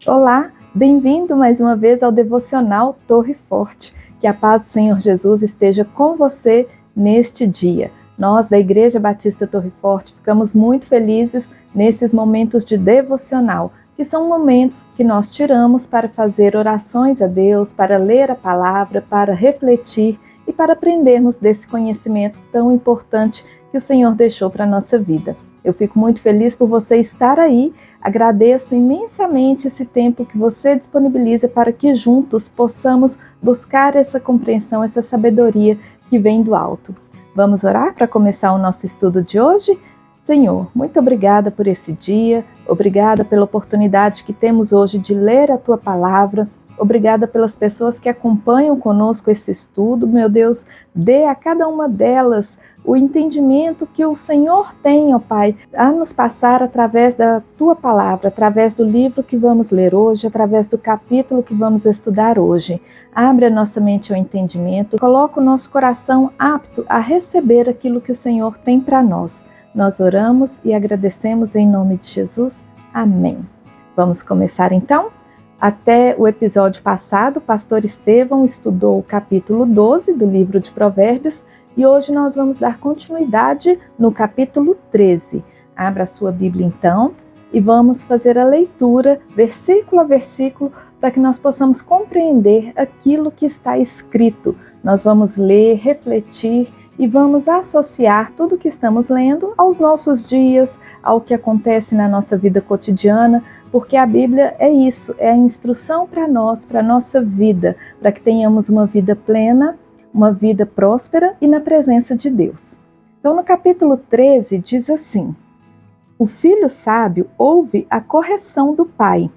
Olá, bem-vindo mais uma vez ao Devocional Torre Forte. Que a paz do Senhor Jesus esteja com você neste dia. Nós, da Igreja Batista Torre Forte, ficamos muito felizes nesses momentos de devocional, que são momentos que nós tiramos para fazer orações a Deus, para ler a palavra, para refletir e para aprendermos desse conhecimento tão importante que o Senhor deixou para a nossa vida. Eu fico muito feliz por você estar aí. Agradeço imensamente esse tempo que você disponibiliza para que juntos possamos buscar essa compreensão, essa sabedoria que vem do alto. Vamos orar para começar o nosso estudo de hoje? Senhor, muito obrigada por esse dia, obrigada pela oportunidade que temos hoje de ler a Tua Palavra, obrigada pelas pessoas que acompanham conosco esse estudo. Meu Deus, dê a cada uma delas o entendimento que o Senhor tem, ó Pai, a nos passar através da Tua Palavra, através do livro que vamos ler hoje, através do capítulo que vamos estudar hoje. Abre a nossa mente ao entendimento, coloca o nosso coração apto a receber aquilo que o Senhor tem para nós. Nós oramos e agradecemos em nome de Jesus. Amém. Vamos começar então? Até o episódio passado, o pastor Estevão estudou o capítulo 12 do livro de Provérbios, e hoje nós vamos dar continuidade no capítulo 13. Abra a sua Bíblia então e vamos fazer a leitura versículo a versículo para que nós possamos compreender aquilo que está escrito. Nós vamos ler, refletir e vamos associar tudo que estamos lendo aos nossos dias, ao que acontece na nossa vida cotidiana, porque a Bíblia é isso, é a instrução para nós, para a nossa vida, para que tenhamos uma vida plena, uma vida próspera e na presença de Deus. Então, no capítulo 13, diz assim: o filho sábio ouve a correção do pai,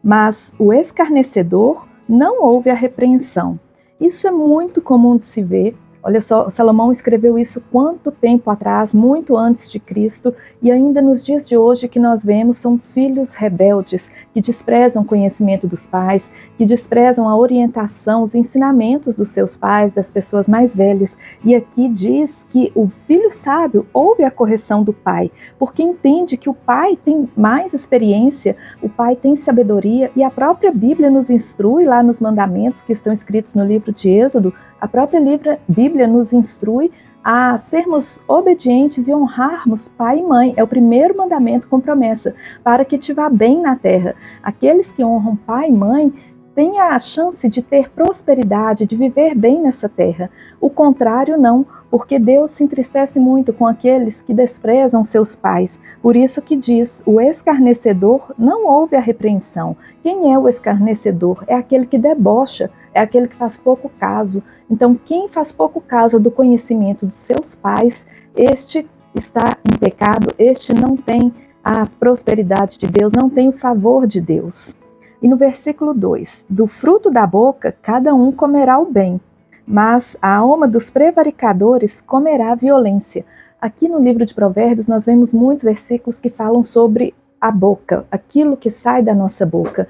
mas o escarnecedor não ouve a repreensão. Isso é muito comum de se ver. Olha só, Salomão escreveu isso quanto tempo atrás, muito antes de Cristo, e ainda nos dias de hoje que nós vemos são filhos rebeldes, que desprezam o conhecimento dos pais, que desprezam a orientação, os ensinamentos dos seus pais, das pessoas mais velhas. E aqui diz que o filho sábio ouve a correção do pai, porque entende que o pai tem mais experiência, o pai tem sabedoria, e a própria Bíblia nos instrui lá nos mandamentos que estão escritos no livro de Êxodo. A própria Bíblia nos instrui a sermos obedientes e honrarmos pai e mãe. É o primeiro mandamento com promessa, para que te vá bem na terra. Aqueles que honram pai e mãe têm a chance de ter prosperidade, de viver bem nessa terra. O contrário não, porque Deus se entristece muito com aqueles que desprezam seus pais. Por isso que diz, o escarnecedor não ouve a repreensão. Quem é o escarnecedor? É aquele que debocha, é aquele que faz pouco caso. Então, quem faz pouco caso do conhecimento dos seus pais, este está em pecado, este não tem a prosperidade de Deus, não tem o favor de Deus. E no versículo 2, do fruto da boca cada um comerá o bem, mas a alma dos prevaricadores comerá a violência. Aqui no livro de Provérbios nós vemos muitos versículos que falam sobre a boca, aquilo que sai da nossa boca.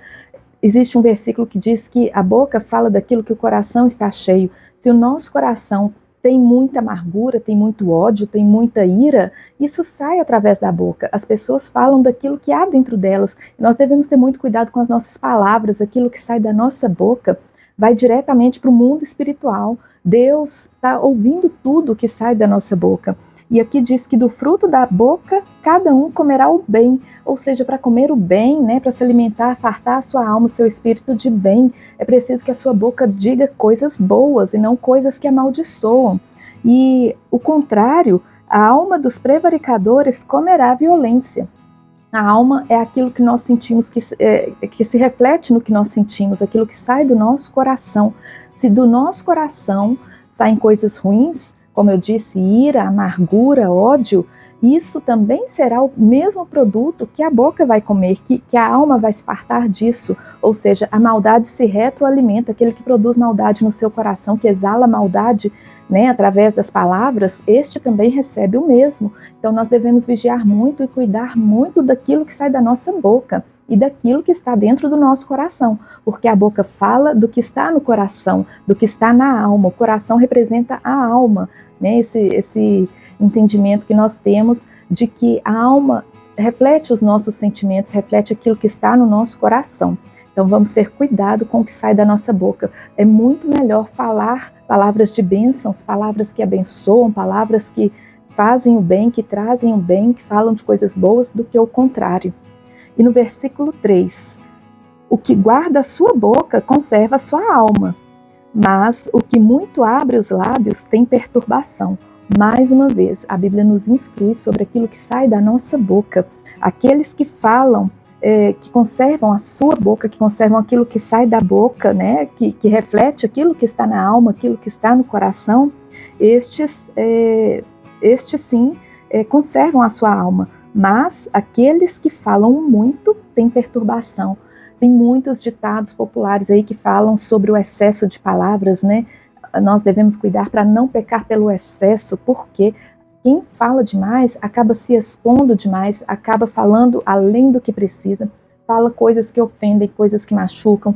Existe um versículo que diz que a boca fala daquilo que o coração está cheio. Se o nosso coração tem muita amargura, tem muito ódio, tem muita ira, isso sai através da boca. As pessoas falam daquilo que há dentro delas. Nós devemos ter muito cuidado com as nossas palavras. Aquilo que sai da nossa boca vai diretamente para o mundo espiritual. Deus está ouvindo tudo que sai da nossa boca. E aqui diz que do fruto da boca, cada um comerá o bem. Ou seja, para comer o bem, né, para se alimentar, fartar a sua alma, o seu espírito de bem, é preciso que a sua boca diga coisas boas e não coisas que amaldiçoam. E o contrário, a alma dos prevaricadores comerá violência. A alma é aquilo que nós sentimos, que se reflete no que nós sentimos, aquilo que sai do nosso coração. Se do nosso coração saem coisas ruins, como eu disse, ira, amargura, ódio, isso também será o mesmo produto que a boca vai comer, que a alma vai se fartar disso. Ou seja, a maldade se retroalimenta, aquele que produz maldade no seu coração, que exala maldade, né, através das palavras, este também recebe o mesmo. Então nós devemos vigiar muito e cuidar muito daquilo que sai da nossa boca e daquilo que está dentro do nosso coração, porque a boca fala do que está no coração, do que está na alma. O coração representa a alma, né? Esse entendimento que nós temos de que a alma reflete os nossos sentimentos, reflete aquilo que está no nosso coração. Então vamos ter cuidado com o que sai da nossa boca. É muito melhor falar palavras de bênçãos, palavras que abençoam, palavras que fazem o bem, que trazem o bem, que falam de coisas boas, do que o contrário. E no versículo 3, o que guarda a sua boca conserva a sua alma, mas o que muito abre os lábios tem perturbação. Mais uma vez, a Bíblia nos instrui sobre aquilo que sai da nossa boca. Aqueles que falam, que conservam a sua boca, que conservam aquilo que sai da boca, né, que reflete aquilo que está na alma, aquilo que está no coração, estes sim conservam a sua alma. Mas aqueles que falam muito têm perturbação. Tem muitos ditados populares aí que falam sobre o excesso de palavras, né? Nós devemos cuidar para não pecar pelo excesso, porque quem fala demais acaba se expondo demais, acaba falando além do que precisa, fala coisas que ofendem, coisas que machucam,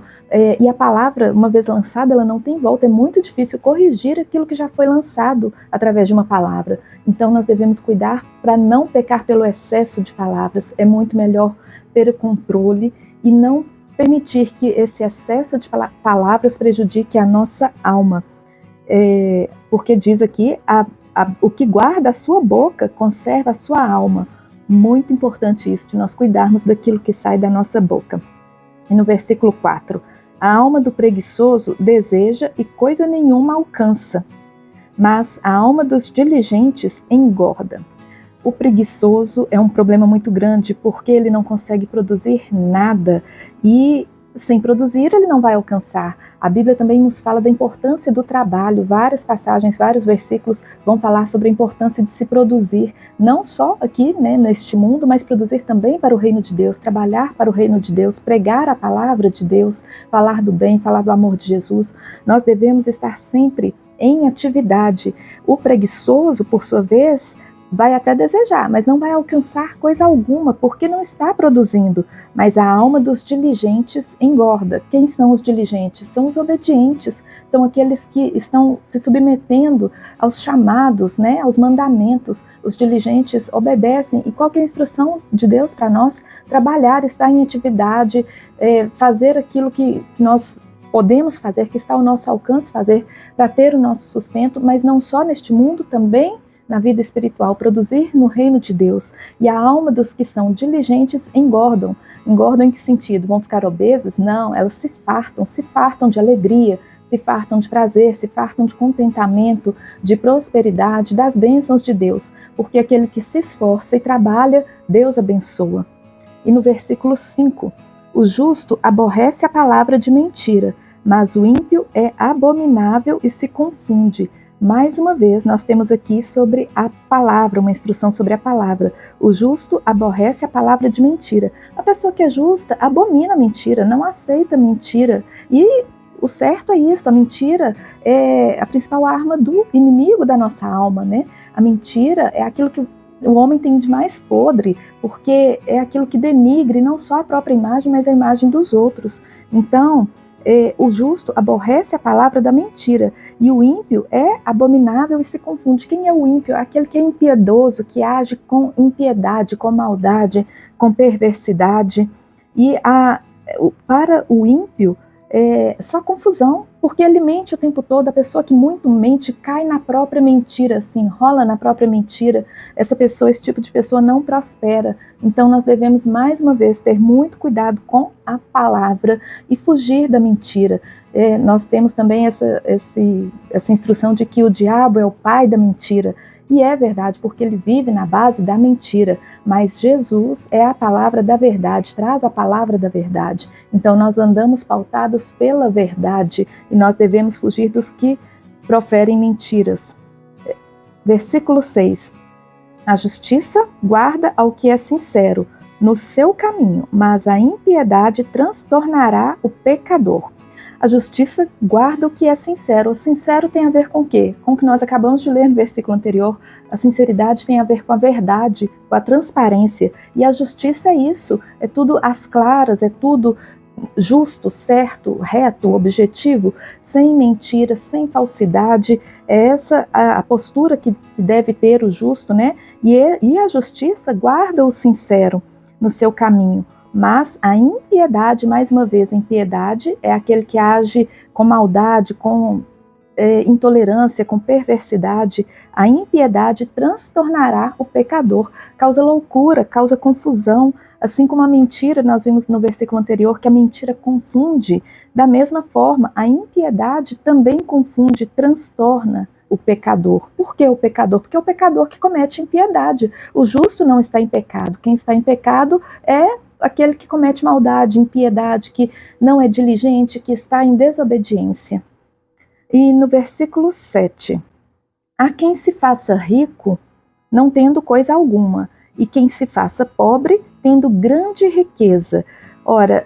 e a palavra, uma vez lançada, ela não tem volta. É muito difícil corrigir aquilo que já foi lançado através de uma palavra. Então nós devemos cuidar para não pecar pelo excesso de palavras. É muito melhor ter o controle e não permitir que esse excesso de palavras prejudique a nossa alma. Porque diz aqui, o que guarda a sua boca conserva a sua alma. Muito importante isso, de nós cuidarmos daquilo que sai da nossa boca. E no versículo 4, a alma do preguiçoso deseja e coisa nenhuma alcança, mas a alma dos diligentes engorda. O preguiçoso é um problema muito grande, porque ele não consegue produzir nada, e sem produzir ele não vai alcançar. A Bíblia também nos fala da importância do trabalho. Várias passagens, vários versículos vão falar sobre a importância de se produzir, não só aqui, né, neste mundo, mas produzir também para o reino de Deus, trabalhar para o reino de Deus, pregar a palavra de Deus, falar do bem, falar do amor de Jesus. Nós devemos estar sempre em atividade. O preguiçoso, por sua vez, vai até desejar, mas não vai alcançar coisa alguma, porque não está produzindo. Mas a alma dos diligentes engorda. Quem são os diligentes? São os obedientes, são aqueles que estão se submetendo aos chamados, né, aos mandamentos. Os diligentes obedecem. E qual que é a instrução de Deus para nós? Trabalhar, estar em atividade, fazer aquilo que nós podemos fazer, que está ao nosso alcance fazer, para ter o nosso sustento, mas não só neste mundo, também na vida espiritual, produzir no reino de Deus. E a alma dos que são diligentes engordam. Engordam em que sentido? Vão ficar obesas? Não, elas se fartam de alegria, se fartam de prazer, se fartam de contentamento, de prosperidade, das bênçãos de Deus, porque aquele que se esforça e trabalha, Deus abençoa. E no versículo 5, o justo aborrece a palavra de mentira, mas o ímpio é abominável e se confunde. Mais uma vez, nós temos aqui sobre a palavra, uma instrução sobre a palavra. O justo aborrece a palavra de mentira. A pessoa que é justa abomina a mentira, não aceita mentira. E o certo é isso, a mentira é a principal arma do inimigo da nossa alma, né? A mentira é aquilo que o homem tem de mais podre, porque é aquilo que denigre não só a própria imagem, mas a imagem dos outros. Então, o justo aborrece a palavra da mentira, e o ímpio é abominável e se confunde. Quem é o ímpio? Aquele que é impiedoso, que age com impiedade, com maldade, com perversidade. E para o ímpio é só confusão, porque ele mente o tempo todo. A pessoa que muito mente cai na própria mentira, se enrola na própria mentira. Essa pessoa, esse tipo de pessoa não prospera. Então nós devemos mais uma vez ter muito cuidado com a palavra e fugir da mentira. Nós temos também essa instrução de que o diabo é o pai da mentira. E é verdade, porque ele vive na base da mentira. Mas Jesus é a palavra da verdade, traz a palavra da verdade. Então nós andamos pautados pela verdade e nós devemos fugir dos que proferem mentiras. Versículo 6. A justiça guarda ao que é sincero no seu caminho, mas a impiedade transtornará o pecador. A justiça guarda o que é sincero. O sincero tem a ver com o quê? Com o que nós acabamos de ler no versículo anterior. A sinceridade tem a ver com a verdade, com a transparência. E a justiça é isso, é tudo às claras, é tudo justo, certo, reto, objetivo, sem mentira, sem falsidade. É essa a postura que deve ter o justo, né? e a justiça guarda o sincero no seu caminho. Mas a impiedade, mais uma vez, impiedade é aquele que age com maldade, com intolerância, com perversidade. A impiedade transtornará o pecador, causa loucura, causa confusão, assim como a mentira, nós vimos no versículo anterior que a mentira confunde. Da mesma forma, a impiedade também confunde, transtorna o pecador. Por que o pecador? Porque é o pecador que comete impiedade. O justo não está em pecado. Quem está em pecado é aquele que comete maldade, impiedade, que não é diligente, que está em desobediência. E no versículo 7, há quem se faça rico não tendo coisa alguma, e quem se faça pobre tendo grande riqueza. Ora,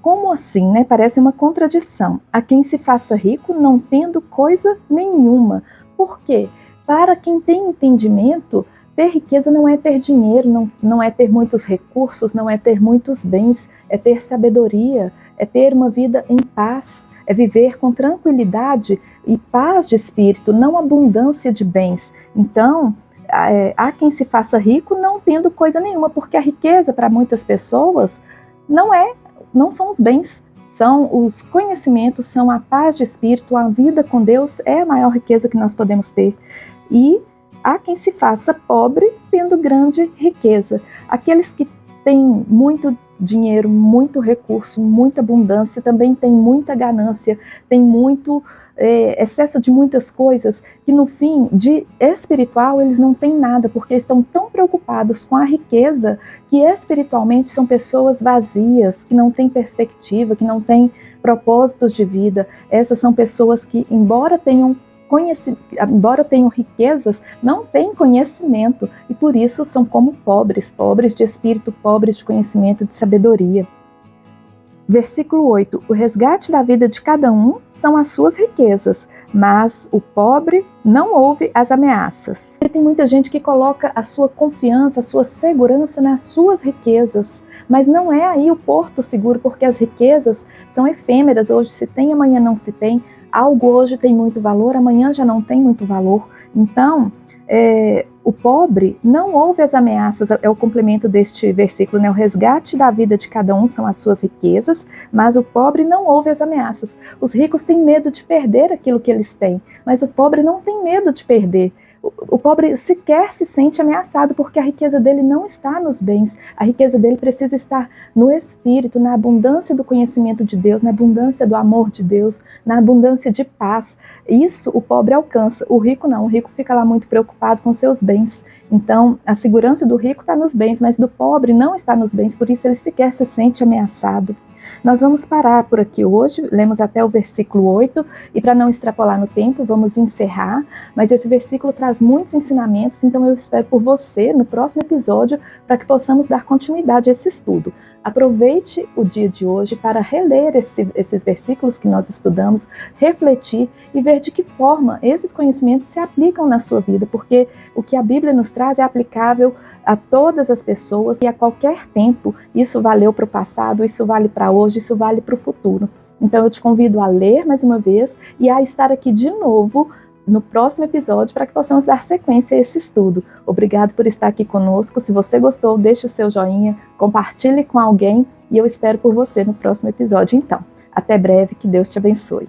como assim, né? Parece uma contradição. Há quem se faça rico não tendo coisa nenhuma. Por quê? Para quem tem entendimento, ter riqueza não é ter dinheiro, não é ter muitos recursos, não é ter muitos bens, é ter sabedoria, é ter uma vida em paz, é viver com tranquilidade e paz de espírito, não abundância de bens. Então, há quem se faça rico não tendo coisa nenhuma, porque a riqueza para muitas pessoas não são os bens, são os conhecimentos, são a paz de espírito, a vida com Deus é a maior riqueza que nós podemos ter. E há quem se faça pobre tendo grande riqueza. Aqueles que têm muito dinheiro, muito recurso, muita abundância, também têm muita ganância, têm muito excesso de muitas coisas, que no fim, de espiritual, eles não têm nada, porque estão tão preocupados com a riqueza, que espiritualmente são pessoas vazias, que não têm perspectiva, que não têm propósitos de vida. Essas são pessoas que, embora tenham riquezas, não têm conhecimento, e por isso são como pobres de espírito, pobres de conhecimento, de sabedoria. Versículo 8, o resgate da vida de cada um são as suas riquezas, mas o pobre não ouve as ameaças. E tem muita gente que coloca a sua confiança, a sua segurança nas suas riquezas, mas não é aí o porto seguro, porque as riquezas são efêmeras, hoje se tem, amanhã não se tem, algo hoje tem muito valor, amanhã já não tem muito valor. Então, o pobre não ouve as ameaças, é o complemento deste versículo, né? O resgate da vida de cada um são as suas riquezas, mas o pobre não ouve as ameaças. Os ricos têm medo de perder aquilo que eles têm, mas o pobre não tem medo de perder. O pobre sequer se sente ameaçado, porque a riqueza dele não está nos bens, a riqueza dele precisa estar no espírito, na abundância do conhecimento de Deus, na abundância do amor de Deus, na abundância de paz. Isso o pobre alcança, o rico não, o rico fica lá muito preocupado com seus bens. Então, a segurança do rico está nos bens, mas do pobre não está nos bens, por isso ele sequer se sente ameaçado. Nós vamos parar por aqui hoje, lemos até o versículo 8, e para não extrapolar no tempo, vamos encerrar, mas esse versículo traz muitos ensinamentos, então eu espero por você no próximo episódio, para que possamos dar continuidade a esse estudo. Aproveite o dia de hoje para reler esses versículos que nós estudamos, refletir e ver de que forma esses conhecimentos se aplicam na sua vida, porque o que a Bíblia nos traz é aplicável a todas as pessoas e a qualquer tempo. Isso valeu para o passado, isso vale para hoje, isso vale para o futuro. Então eu te convido a ler mais uma vez e a estar aqui de novo no próximo episódio para que possamos dar sequência a esse estudo. Obrigado por estar aqui conosco. Se você gostou, deixe o seu joinha, compartilhe com alguém e eu espero por você no próximo episódio então. Até breve, que Deus te abençoe.